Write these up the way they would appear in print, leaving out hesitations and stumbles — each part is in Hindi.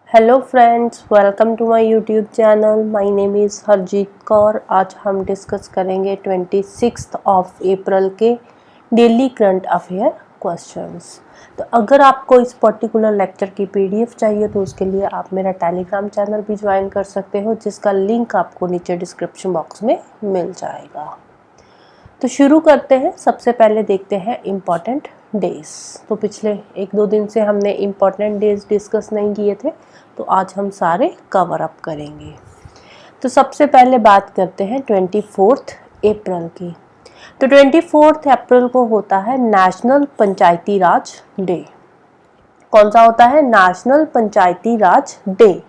Hello friends, welcome to my YouTube channel. My name is Harjeet Kaur. आज हम डिस्कस करेंगे 26 ऑफ अप्रैल के डेली करंट अफेयर क्वेश्चंस। तो अगर आपको इस पर्टिकुलर लेक्चर की पीडीएफ चाहिए तो उसके लिए आप मेरा टेलीग्राम चैनल भी ज्वाइन कर सकते हो, जिसका लिंक आपको नीचे डिस्क्रिप्शन बॉक्स में मिल जाएगा। तो शुरू करते हैं। सबसे पहले देखते हैं इम्पॉर्टेंट डेज। तो पिछले 1-2 दिन से हमने इम्पॉर्टेंट डेज डिस्कस नहीं किए थे, तो आज हम सारे कवर अप करेंगे। तो सबसे पहले बात करते हैं 24 अप्रैल की। तो 24 अप्रैल को होता है नेशनल पंचायती राज डे। कौन सा होता है? नेशनल पंचायती राज डे।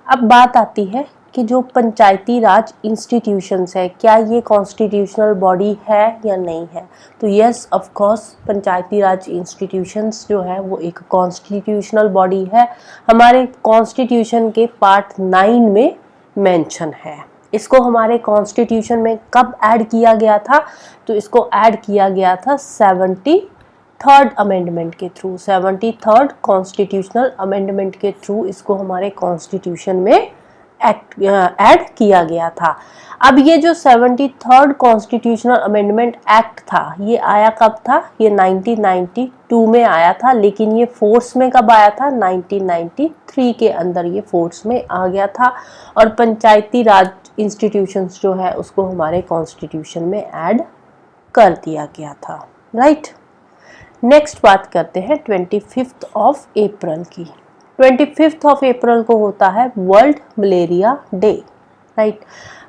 अब बात आती है कि जो पंचायती राज इंस्टीट्यूशंस है, क्या ये कॉन्स्टिट्यूशनल बॉडी है या नहीं है? तो yes, of course Panchayati Raj institutions जो है वो एक कॉन्स्टिट्यूशनल बॉडी है। हमारे कॉन्स्टिट्यूशन के पार्ट 9 में मेंशन है। इसको हमारे कॉन्स्टिट्यूशन में कब ऐड किया गया था? तो इसको ऐड किया गया था 73rd अमेंडमेंट के थ्रू। 73rd कॉन्स्टिट्यूशनल अमेंडमेंट के थ्रू इसको हमारे कॉन्स्टिट्यूशन में ऐड किया गया था। अब ये जो 73rd कॉन्स्टिट्यूशनल अमेंडमेंट एक्ट था, ये आया कब था? ये 1992 में आया था, लेकिन ये फोर्स में कब आया था? 1993 के अंदर ये फोर्स में आ गया था। और पंचायती राज इंस्टीट्यूशंस जो है उसको हमारे कॉन्स्टिट्यूशन में ऐड कर दिया गया था। राइट। नेक्स्ट बात करते हैं 25 ऑफ अप्रैल की। 25 ऑफ अप्रैल को होता है world malaria day. Right.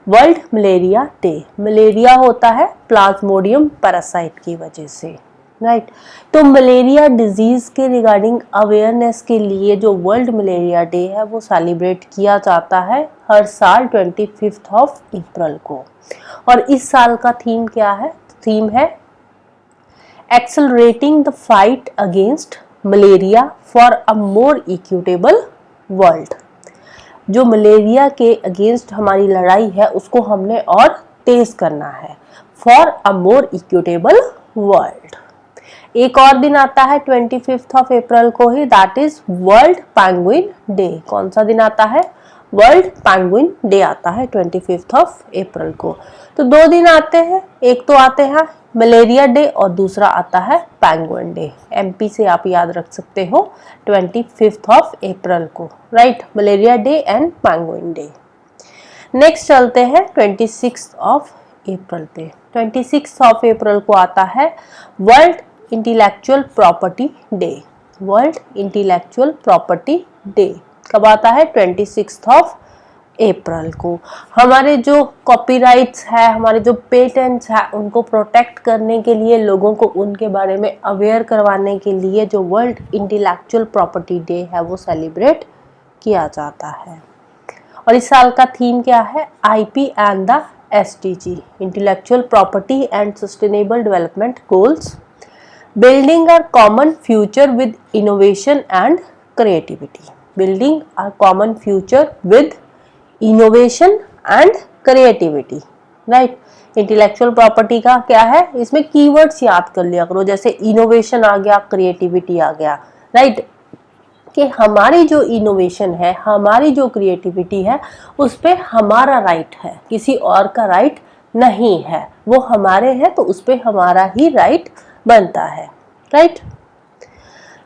World malaria day. Malaria होता है प्लाज्मोडियम पैरासाइट की वजह से। राइट। तो मलेरिया डिजीज के रिगार्डिंग अवेयरनेस के लिए जो वर्ल्ड मलेरिया डे है वो सेलिब्रेट किया जाता है हर साल 25 ऑफ अप्रैल को। और इस साल का थीम क्या है? थीम है accelerating the fight against malaria for a more equitable world. जो मलेरिया के अगेंस्ट हमारी लड़ाई है उसको हमने और तेज करना है, for a more equitable world. एक और दिन आता है 25 ऑफ अप्रैल को ही, that is world penguin day. कौन सा दिन आता है? वर्ल्ड पेंगुइन डे आता है 25 ऑफ अप्रैल को। तो 2 दिन आते हैं, एक तो आते हैं मलेरिया डे और दूसरा आता है पेंगुइन डे। एमपी से आप याद रख सकते हो 25 ऑफ अप्रैल को। Right. Malaria day and penguin day. Next चलते हैं 26 ऑफ अप्रैल पे। 26 ऑफ अप्रैल को आता है world intellectual property day. World intellectual property day कब आता है? 26 ऑफ अप्रैल को। हमारे जो कॉपीराइट्स है, हमारे जो पेटेंट्स है, उनको प्रोटेक्ट करने के लिए, लोगों को उनके बारे में अवेयर करवाने के लिए जो वर्ल्ड इंटेलेक्चुअल प्रॉपर्टी डे है वो सेलिब्रेट किया जाता है। और इस साल का थीम क्या है? IP and the SDG, intellectual property and sustainable development goals, building a common future with innovation and creativity. Building a common future with innovation and creativity. Right. Intellectual property का क्या है? इसमें कीवर्ड्स याद कर लिया करो, जैसे इनोवेशन आ गया, क्रिएटिविटी आ गया। राइट। कि हमारी जो इनोवेशन है, हमारी जो क्रिएटिविटी है, उस पे हमारा राइट है, किसी और का राइट नहीं है। वो हमारे हैं तो उस पे हमारा ही राइट बनता है। राइट।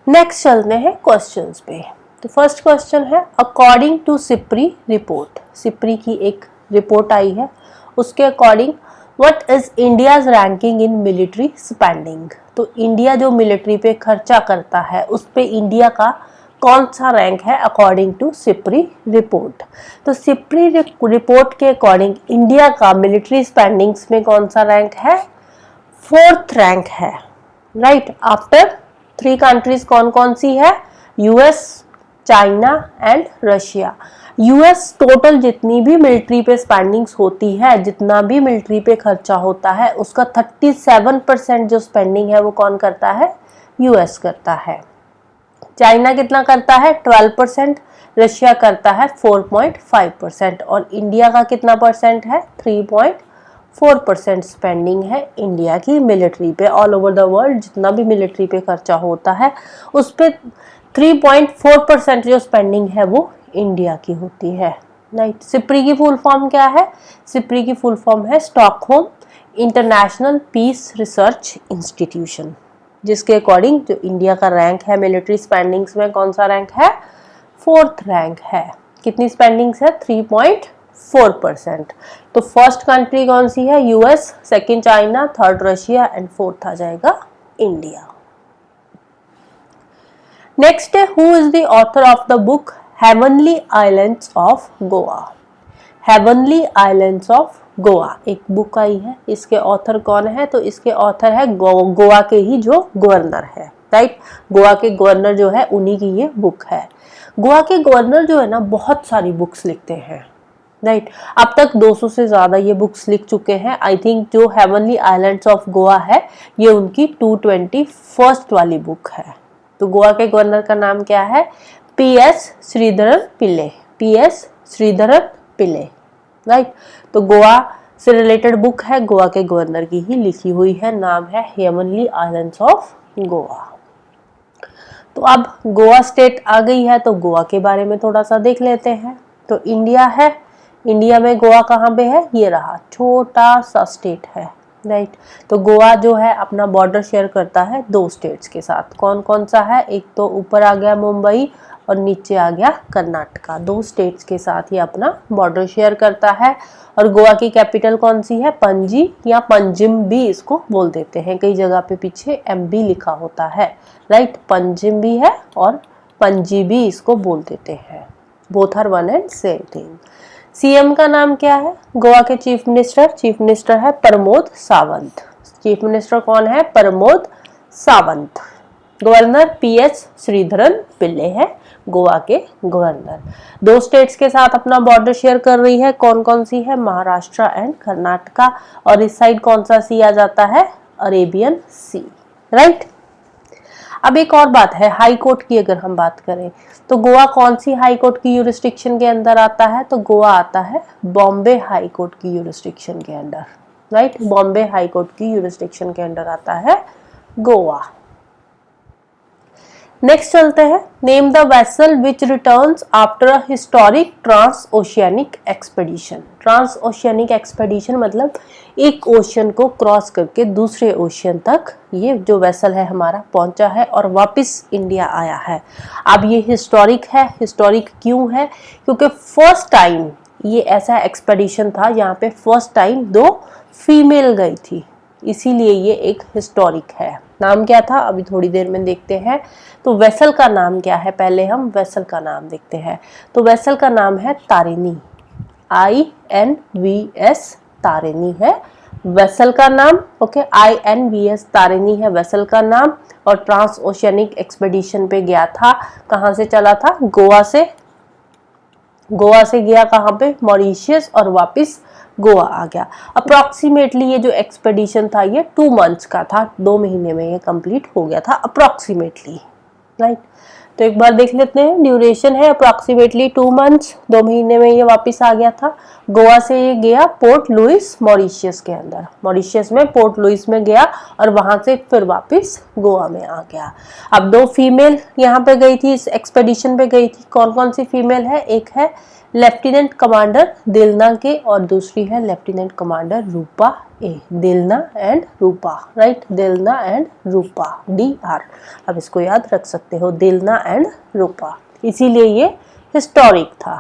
नेक्स्ट चलते हैं क्वेश्चंस पे। तो फर्स्ट क्वेश्चन है according to SIPRI report. SIPRI की एक रिपोर्ट आई है, उसके according what is India's ranking in military spending. तो इंडिया जो मिलिट्री पे खर्चा करता है उस पे इंडिया का कौन सा रैंक है अकॉर्डिंग टू सिप्री रिपोर्ट। तो सिप्री रिपोर्ट के अकॉर्डिंग इंडिया का मिलिट्री स्पेंडिंग्स में कौन सा रैंक है? 4th रैंक है। राइट। आफ्टर 3 कंट्रीज कौन कौन सी है? US, China and Russia. US total जितनी भी मिलिट्री पे स्पेंडिंग्स होती है, जितना भी मिलिट्री पे खर्चा होता है, उसका 37% जो स्पेंडिंग है वो कौन करता है? यूएस करता है। चाइना कितना करता है? 12%। रशिया करता है 4.5%। और इंडिया का कितना परसेंट है? 3.4% स्पेंडिंग है इंडिया की मिलिट्री पे। ऑल ओवर द वर्ल्ड जितना भी मिलिट्री पे खर्चा होता है उस पे 3.4% जो स्पेंडिंग है वो इंडिया की होती है, राइट। सिप्री की फुल फॉर्म क्या है? सिप्री की फुल फॉर्म है Stockholm International Peace Research Institution, जिसके अकॉर्डिंग जो इंडिया का रैंक है मिलिट्री स्पेंडिंग्स में, कौन सा रैंक है? 4th रैंक है। कितनी स्पेंडिंग्स है? 3.4%। तो फर्स्ट कंट्री कौन सी है? US, second China, third Russia and fourth आ जाएगा इंडिया। नेक्स्ट है, who is the author of the book Heavenly Islands of Goa? Heavenly Islands of Goa एक बुक आई है, इसके ऑथर कौन है? तो इसके ऑथर है गोवा के ही जो गवर्नर है, राइट। गोवा के गवर्नर जो है उन्हीं की ये बुक है। गोवा के गवर्नर जो है ना बहुत सारी बुक्स लिखते हैं, राइट। अब तक 200 से ज्यादा ये बुक्स लिख चुके हैं। आई थिंक जो हेवनली आइलैंड्स ऑफ गोवा है ये उनकी 221st वाली बुक है। तो गोवा के गवर्नर का नाम क्या है? PS श्रीधरन पिल्ले, PS श्रीधरन पिल्ले, राइट। तो गोवा से रिलेटेड बुक है, गोवा के गवर्नर की ही लिखी हुई है, नाम है हेवनली आइलैंड्स ऑफ गोवा। तो अब गोवा स्टेट आ गई है तो गोवा के बारे में थोड़ा सा देख लेते हैं। तो इंडिया है, इंडिया में गोवा कहाँ पे है? ये रहा, छोटा सा स्टेट है, राइट। तो गोवा जो है अपना बॉर्डर शेयर करता है 2 स्टेट्स के साथ। कौन कौन सा है? एक तो ऊपर आ गया मुंबई और नीचे आ गया कर्नाटका। 2 स्टेट्स के साथ ये अपना बॉर्डर शेयर करता है। और गोवा की कैपिटल कौन सी है? पणजी या पंजिम भी इसको बोल देते हैं, कई जगह पे पीछे MB लिखा होता है, राइट। पंजिम भी है और पणजी भी इसको बोल देते हैं, both are one and same thing. CM का नाम क्या है? गोवा के चीफ मिनिस्टर है प्रमोद सावंत। चीफ मिनिस्टर कौन है? प्रमोद सावंत। गवर्नर PS श्रीधरन पिल्ले है गोवा के गवर्नर। 2 स्टेट्स के साथ अपना बॉर्डर शेयर कर रही है, कौन कौन सी है? महाराष्ट्र एंड कर्नाटका। और इस साइड कौन सा सी आ जाता है? अरेबियन सी, राइट। अब एक और बात है, हाई कोर्ट की अगर हम बात करें तो गोवा कौन सी हाई कोर्ट की यूरिस्डिक्शन के अंदर आता है? तो गोवा आता है बॉम्बे हाई कोर्ट की यूरिस्डिक्शन के अंदर, राइट। बॉम्बे हाई कोर्ट की यूरिस्डिक्शन के अंदर आता है गोवा। नेक्स्ट चलते हैं, name the vessel which returns after a historic transoceanic expedition. Transoceanic expedition मतलब एक ओशियन को क्रॉस करके दूसरे ओशियन तक ये जो वेसल है हमारा पहुंचा है और वापस इंडिया आया है। अब ये हिस्टोरिक है, हिस्टोरिक क्यों है? क्योंकि फर्स्ट टाइम ये ऐसा एक्सपेडिशन था यहाँ पे फर्स्ट टाइम 2 फीमेल गई थी, इसीलिए ये एक हिस्टोरिक है। नाम क्या था? अभी थोड़ी देर में देखते हैं। तो वेसल का नाम क्या है? पहले हम वेसल का नाम देखते हैं। तो वेसल का नाम है तारिणी, INVS तारिणी है वेसल का नाम, ओके। INVS तारिणी है वेसल का नाम। और ट्रांस ओशियनिक एक्सपेडिशन पे गया था, कहाँ से चला था? गोवा से गया कहाँ पे? मॉरिशियस, और वापस गोवा आ गया। अप्रोक्सीमेटली ये जो एक्सपेडिशन था ये 2 मंथ्स का था, 2 महीने में ये कंप्लीट हो गया था अप्रोक्सीमेटली, राइट। तो एक बार देख लेते हैं, ड्यूरेशन है अप्रोक्सीमेटली 2 मंथ्स, 2 महीने में ये वापस आ गया था। गोवा से ये गया पोर्ट लुइस मॉरिशियस के अंदर, मॉरिशियस में पोर्ट लुइस में गया और वहां से फिर वापस गोवा में आ गया। अब 2 फीमेल यहाँ पे गई थी, इस एक्सपेडिशन पे गई थी। कौन कौन सी फीमेल है? एक है लेफ्टिनेंट कमांडर दिलना के और दूसरी है lieutenant commander Roopa A. Dilna and Roopa, right. Dilna and Roopa, DR। अब इसको याद रख सकते हो, दिलना एंड रूपा, इसीलिए ये हिस्टोरिक था।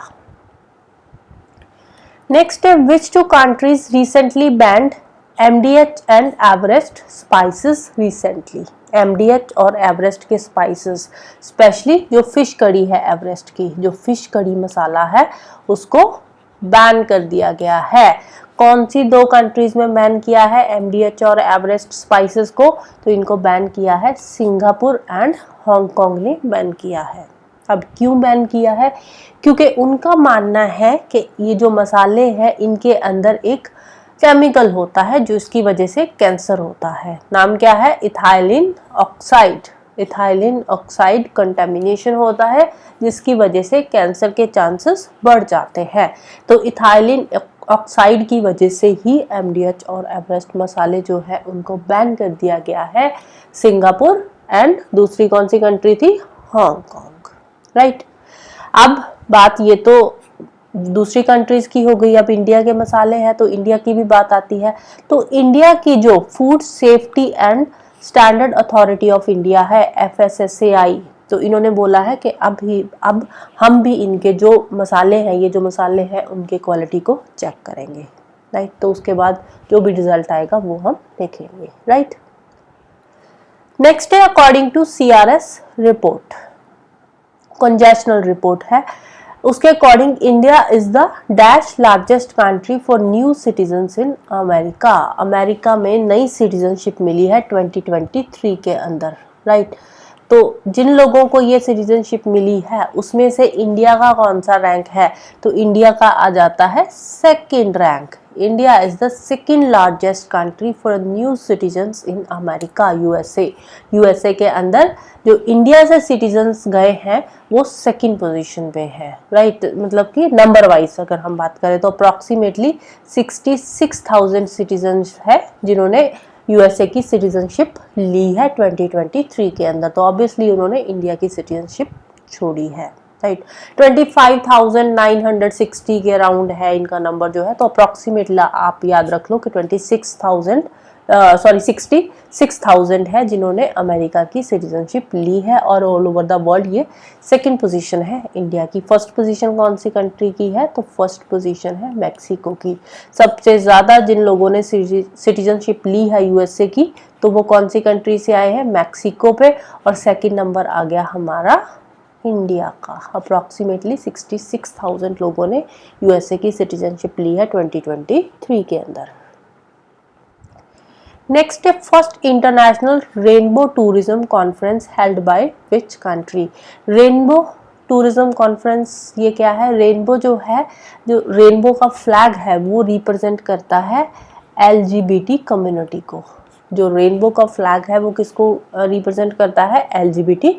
नेक्स्ट है, विच 2 countries recently band MDH and Everest spices recently. MDH और एवरेस्ट के स्पाइसेस, स्पेशली जो फिश कड़ी है एवरेस्ट की, जो फिश कड़ी मसाला है उसको बैन कर दिया गया है। कौन सी 2 कंट्रीज में बैन किया है MDH और एवरेस्ट स्पाइसेस को? तो इनको बैन किया है सिंगापुर एंड हांगकांग ने बैन किया है। अब क्यों बैन किया है? क्योंकि उनका मानना है कि ये जो मसाले हैं इनके अंदर एक केमिकल होता है जो इसकी वजह से कैंसर होता है। नाम क्या है? Ethylene oxide. Ethylene oxide contamination होता है जिसकी वजह से कैंसर के चांसेस बढ़ जाते हैं। तो इथाइलिन ऑक्साइड की वजह से ही MDH और एवरेस्ट मसाले जो है उनको बैन कर दिया गया है। सिंगापुर एंड दूसरी कौन सी कंट्री थी? Hong Kong, right. अब बात ये तो दूसरी कंट्रीज की हो गई, अब इंडिया के मसाले हैं तो इंडिया की भी बात आती है। तो इंडिया की जो food safety and standard authority of India है, FSSAI, तो इन्होंने बोला है कि अब हम भी इनके जो मसाले हैं, ये जो मसाले हैं उनके क्वालिटी को चेक करेंगे, राइट। तो उसके बाद जो भी रिजल्ट आएगा वो हम देखेंगे, राइट। नेक्स्ट है according to CRS report, congressional report है, उसके according India is the dash largest country for new citizens in America. America में नई सिटीजनशिप मिली है 2023 के अंदर, राइट। तो जिन लोगों को ये सिटीजनशिप मिली है उसमें से इंडिया का कौन सा रैंक है, तो इंडिया का आ जाता है second rank. India is the second largest country for new citizens in America, USA के अंदर जो इंडिया से सिटीजन्स गए हैं वो सेकंड पोजीशन पे है, राइट। मतलब कि नंबर वाइज अगर हम बात करें तो अप्रॉक्सीमेटली 66,000 सिटीजन्स है जिन्होंने यूएसए की सिटीजनशिप ली है 2023 के अंदर। तो ऑब्वियसली उन्होंने इंडिया की सिटीजनशिप छोड़ी है, राइट। 25,960 के अराउंड है इनका नंबर जो है, तो अप्रॉक्सीमेटली आप याद रख लो कि 66,000 है जिन्होंने अमेरिका की सिटीजनशिप ली है। और ऑल ओवर द वर्ल्ड ये सेकंड पोजीशन है इंडिया की। फर्स्ट पोजीशन कौन सी कंट्री की है, तो फर्स्ट पोजीशन है मैक्सिको की। सबसे ज़्यादा जिन लोगों ने सिटीजनशिप ली है यूएसए की, तो वो कौन सी कंट्री से आए हैं, मैक्सिको पे। और सेकंड नंबर आ गया हमारा इंडिया का। अप्रॉक्सीमेटली 66,000 लोगों ने यूएसए की सिटीजनशिप ली है 2023 के अंदर। नेक्स्ट है first international rainbow tourism conference held by which country. Rainbow tourism conference ये क्या है, रेनबो जो है, जो रेनबो का फ्लैग है वो रिप्रेजेंट करता है LGBT कम्युनिटी को। जो रेनबो का फ्लैग है वो किसको रिप्रेजेंट करता है, LGBT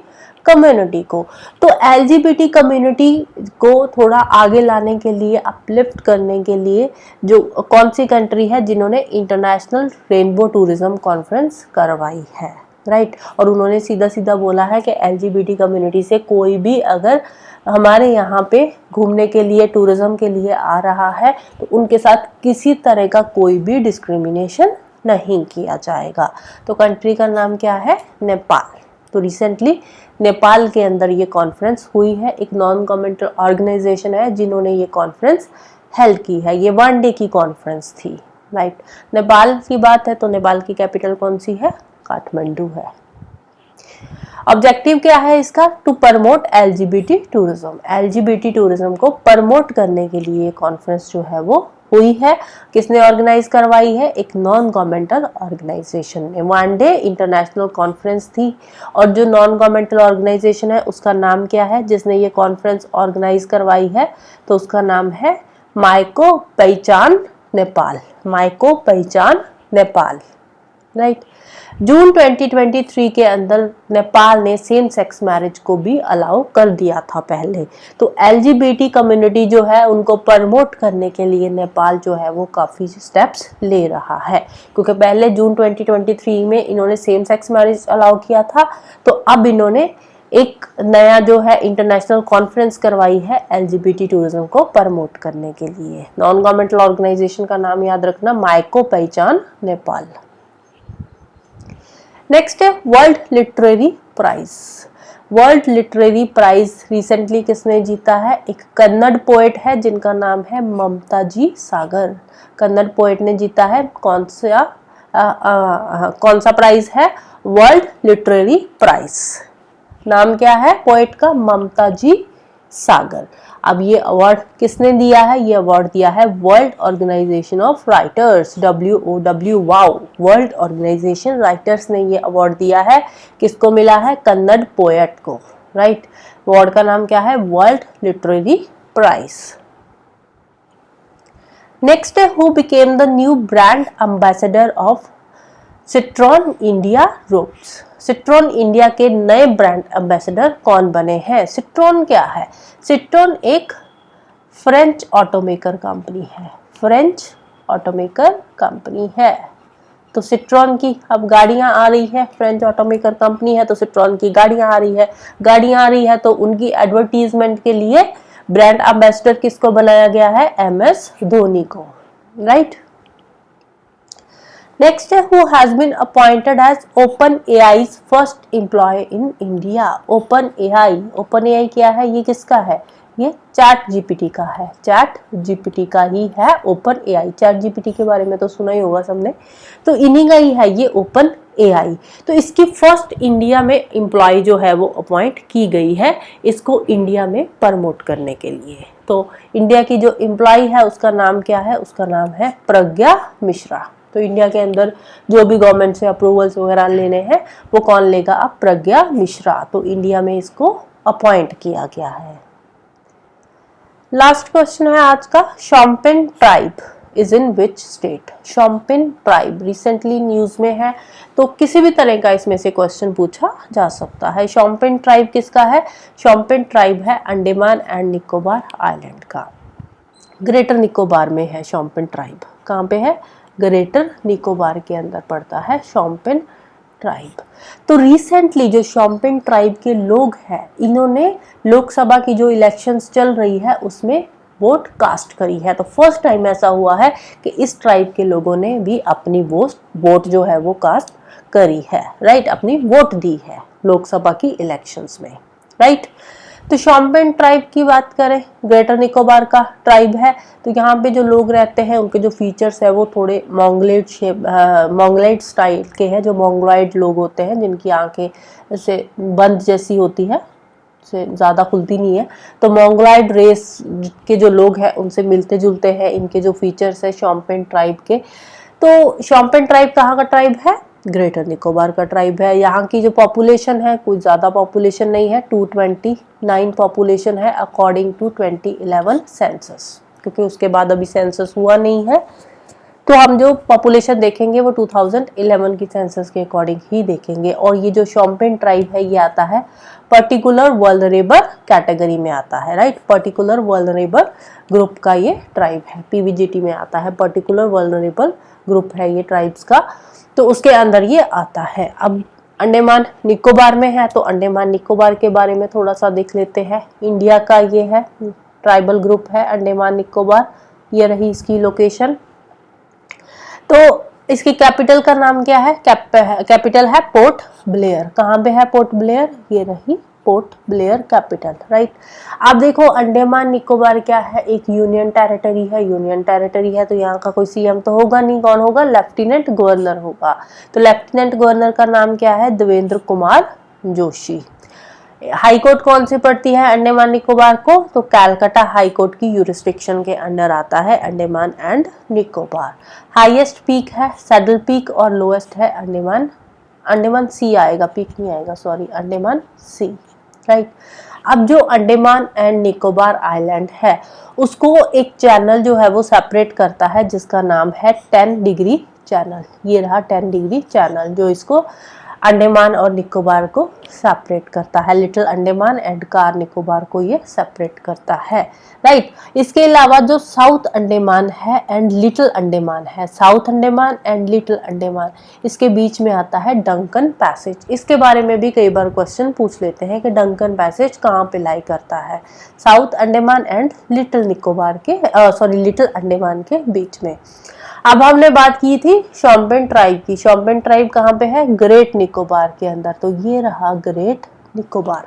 कम्युनिटी को। तो LGBT कम्युनिटी को थोड़ा आगे लाने के लिए, अपलिफ्ट करने के लिए जो कौन सी कंट्री है जिन्होंने इंटरनेशनल रेनबो टूरिज्म कॉन्फ्रेंस करवाई है, राइट। और उन्होंने सीधा सीधा बोला है कि LGBT कम्युनिटी से कोई भी अगर हमारे यहाँ पे घूमने के लिए, टूरिज्म के लिए आ रहा है तो उनके साथ किसी तरह का कोई भी डिस्क्रिमिनेशन नहीं किया जाएगा। तो कंट्री का नाम क्या है, नेपाल। तो रिसेंटली नेपाल के अंदर ये कॉन्फ्रेंस हुई है। एक नॉन गवर्नमेंटल ऑर्गेनाइजेशन है जिन्होंने ये कॉन्फ्रेंस हेल्ड की है। ये 1 डे की कॉन्फ्रेंस थी, राइट। नेपाल की बात है तो नेपाल की कैपिटल कौन सी है, काठमांडू है। ऑब्जेक्टिव क्या है इसका, to promote LGBT tourism. LGBT tourism को प्रमोट करने के लिए कॉन्फ्रेंस जो है वो हुई है। किसने ऑर्गेनाइज करवाई है, एक नॉन गवर्नमेंटल ऑर्गेनाइजेशन ने। 1 डे इंटरनेशनल कॉन्फ्रेंस थी। और जो नॉन गवर्नमेंटल ऑर्गेनाइजेशन है उसका नाम क्या है, जिसने ये कॉन्फ्रेंस ऑर्गेनाइज करवाई है, तो उसका नाम है माइको पहचान नेपाल। माइको पहचान नेपाल, राइट। जून 2023 के अंदर नेपाल ने सेम सेक्स मैरिज को भी अलाउ कर दिया था पहले। तो LGBT कम्युनिटी जो है उनको प्रमोट करने के लिए नेपाल जो है वो काफ़ी स्टेप्स ले रहा है, क्योंकि पहले जून 2023 में इन्होंने सेम सेक्स मैरिज अलाउ किया था। तो अब इन्होंने एक नया जो है इंटरनेशनल कॉन्फ्रेंस करवाई है LGBT टूरिज्म को प्रमोट करने के लिए। नॉन गवर्नमेंटल ऑर्गेनाइजेशन का नाम याद रखना, माइको पहचान नेपाल। नेक्स्ट है world literary prize. World literary prize recently किसने जीता है, एक कन्नड़ पोएट है जिनका नाम है ममता जी सागर। कन्नड़ पोएट ने जीता है कौन सा प्राइज है, वर्ल्ड लिटरेरी प्राइज। नाम क्या है पोएट का, ममता जी सागर। अब ये अवार्ड किसने दिया है, ये अवार्ड दिया है world organization of writers, WOW, wow, world organization writers ने ये अवार्ड दिया है। किसको मिला है, कन्नड़ पोएट को, राइट। अवार्ड का नाम क्या है, वर्ल्ड लिटरेरी प्राइज। नेक्स्ट है who became the new brand ambassador of Citroen India roots. Citroen India के नए ब्रांड एम्बेसडर कौन बने हैं। सिट्रॉन क्या है, सिट्रॉन एक फ्रेंच ऑटोमेकर कंपनी है, फ्रेंच ऑटोमेकर कंपनी है। तो सिट्रॉन की अब गाड़ियां आ रही है, फ्रेंच ऑटोमेकर कंपनी है तो सिट्रॉन की गाड़ियां आ रही है। गाड़ियां आ रही है तो उनकी एडवर्टीजमेंट के लिए ब्रांड एम्बेसडर किसको बनाया गया है? MS धोनी को, राइट। नेक्स्ट है, who has been appointed as OpenAI's first employee in India. OpenAI क्या है? ये किसका है? ये ChatGPT का है, ChatGPT का ही है OpenAI। ChatGPT के बारे में तो सुना ही होगा सबने, तो इन्हीं का ही है ये OpenAI। तो इसकी फर्स्ट इंडिया में एम्प्लॉय जो है वो अपॉइंट की गई है इसको इंडिया में प्रमोट करने के लिए। तो इंडिया की जो एम्प्लॉय है उसका नाम क्या है? उसका नाम है प्रज्ञा मिश्रा। तो इंडिया के अंदर जो भी गवर्नमेंट से अप्रूवल्स वगैरह लेने हैं वो कौन लेगा? अब प्रज्ञा मिश्रा। तो इंडिया में इसको अपॉइंट किया गया है। लास्ट क्वेश्चन है आज का, Shompen tribe is in which state. Shompen tribe recently news में है, तो किसी भी तरह का इसमें से क्वेश्चन पूछा जा सकता है। शॉम्पेन ट्राइब किसका है? शॉम्पेन ट्राइब है अंडमान एंड निकोबार आइलैंड का, ग्रेटर निकोबार में है शॉम्पेन ट्राइब। कहाँ पे है? ग्रेटर निकोबार के अंदर पड़ता है शॉम्पेन ट्राइब। तो रिसेंटली जो शॉम्पेन ट्राइब के लोग हैं इन्होंने लोकसभा की जो इलेक्शंस चल रही है उसमें वोट कास्ट करी है। तो फर्स्ट टाइम ऐसा हुआ है कि इस ट्राइब के लोगों ने भी अपनी वोट जो है वो कास्ट करी है, राइट, अपनी वोट दी है लोकसभा की इलेक्शंस में, राइट। तो शॉम्पेन ट्राइब की बात करें, ग्रेटर निकोबार का ट्राइब है, तो यहाँ पे जो लोग रहते हैं उनके जो फीचर्स है वो थोड़े मोंगलाइड स्टाइल के हैं। जो मोंगलाइड लोग होते हैं जिनकी आंखें ऐसे बंद जैसी होती है, से ज़्यादा खुलती नहीं है, तो मोंगलाइड रेस के जो लोग हैं उनसे मिलते जुलते हैं इनके जो फीचर्स है शॉम्पेन ट्राइब के। तो शॉम्पेन ट्राइब कहाँ का ट्राइब है? ग्रेटर निकोबार का ट्राइब है। यहाँ की जो पॉपुलेशन है कुछ ज़्यादा पॉपुलेशन नहीं है, 229 पॉपुलेशन है अकॉर्डिंग टू 2011 सेंसस, क्योंकि उसके बाद अभी सेंसस हुआ नहीं है। तो हम जो पॉपुलेशन देखेंगे वो 2011 की सेंसस के अकॉर्डिंग ही देखेंगे। और ये जो शॉम्पेन ट्राइब है ये आता है पर्टिकुलर वल्नरेबल कैटेगरी में आता है, राइट। पर्टिकुलर वल्नरेबल ग्रुप का ये ट्राइब है, PVGT में आता है, पर्टिकुलर वल्नरेबल ग्रुप है ये ट्राइब्स का, तो उसके अंदर ये आता है। अब अंडमान निकोबार में है तो अंडमान निकोबार के बारे में थोड़ा सा देख लेते हैं। इंडिया का ये है ट्राइबल ग्रुप है अंडमान निकोबार, ये रही इसकी लोकेशन। तो इसकी कैपिटल का नाम क्या है? कैपिटल है पोर्ट ब्लेयर। कहाँ पे है पोर्ट ब्लेयर? ये रही पोर्ट ब्लेयर कैपिटल, राइट। आप देखो अंडमान निकोबार क्या है? एक यूनियन टेरिटरी है। यूनियन टेरिटरी है तो यहाँ का कोई CM तो होगा नहीं, कौन होगा? लेफ्टिनेंट गवर्नर होगा। तो लेफ्टिनेंट गवर्नर का नाम क्या है? देवेंद्र कुमार जोशी। हाई कोर्ट कौन सी पड़ती है अंडमान निकोबार को? तो कैलकाटा हाई कोर्ट की यूरिस्डिक्शन के अंडर आता है Andaman and Nicobar. Highest peak है सैडल पीक और लोएस्ट है अंडमान सी आएगा, पीक नहीं आएगा, सॉरी, अंडमान सी, राइट। अब जो अंडमान एंड निकोबार आइलैंड है उसको एक चैनल जो है वो सेपरेट करता है जिसका नाम है 10 डिग्री चैनल। ये रहा 10 डिग्री चैनल जो इसको अंडमान और निकोबार को सेपरेट करता है। Little Andaman and car Nicobar को ये सेपरेट करता है, राइट। इसके अलावा जो साउथ अंडमान है एंड लिटिल अंडमान है, south Andaman and little Andaman, इसके बीच में आता है डंकन पैसेज। इसके बारे में भी कई बार क्वेश्चन पूछ लेते हैं कि डंकन पैसेज कहाँ पे लाई करता है? South Andaman and little Nicobar के लिटिल अंडमान के बीच में। अब हमने बात की थी शॉम्पेन ट्राइब की। शॉम्पेन ट्राइब कहाँ पे है? ग्रेट निकोबार के अंदर। तो ये रहा ग्रेट निकोबार,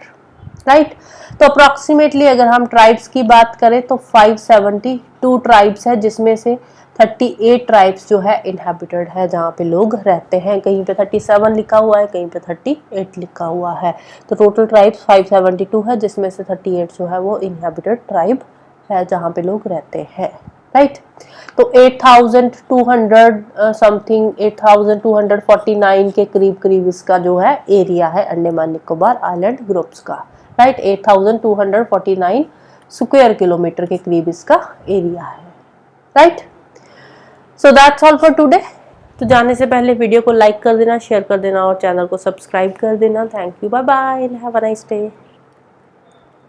राइट। तो अप्रोक्सीमेटली अगर हम ट्राइब्स की बात करें तो 572 ट्राइब्स है, जिसमें से 38 ट्राइब्स जो है इनहेबिटेड है, जहाँ पे लोग रहते हैं। कहीं पे 37 लिखा हुआ है, कहीं पे 38 लिखा हुआ है। तो टोटल ट्राइब्स 572 है, जिसमें से 38 जो है वो इनहेबिटेड ट्राइब है जहाँ पे लोग रहते हैं, राइट। तो 8200 समथिंग 8249 के करीब इसका जो है एरिया है अंडमान निकोबार आइलैंड ग्रुप्स का, राइट। 8249 स्क्वायर किलोमीटर के करीब इसका एरिया है, right. So that's all for today. तो जाने से पहले वीडियो को लाइक कर देना, शेयर कर देना और चैनल को सब्सक्राइब कर देना। Thank you, bye bye and have a nice day.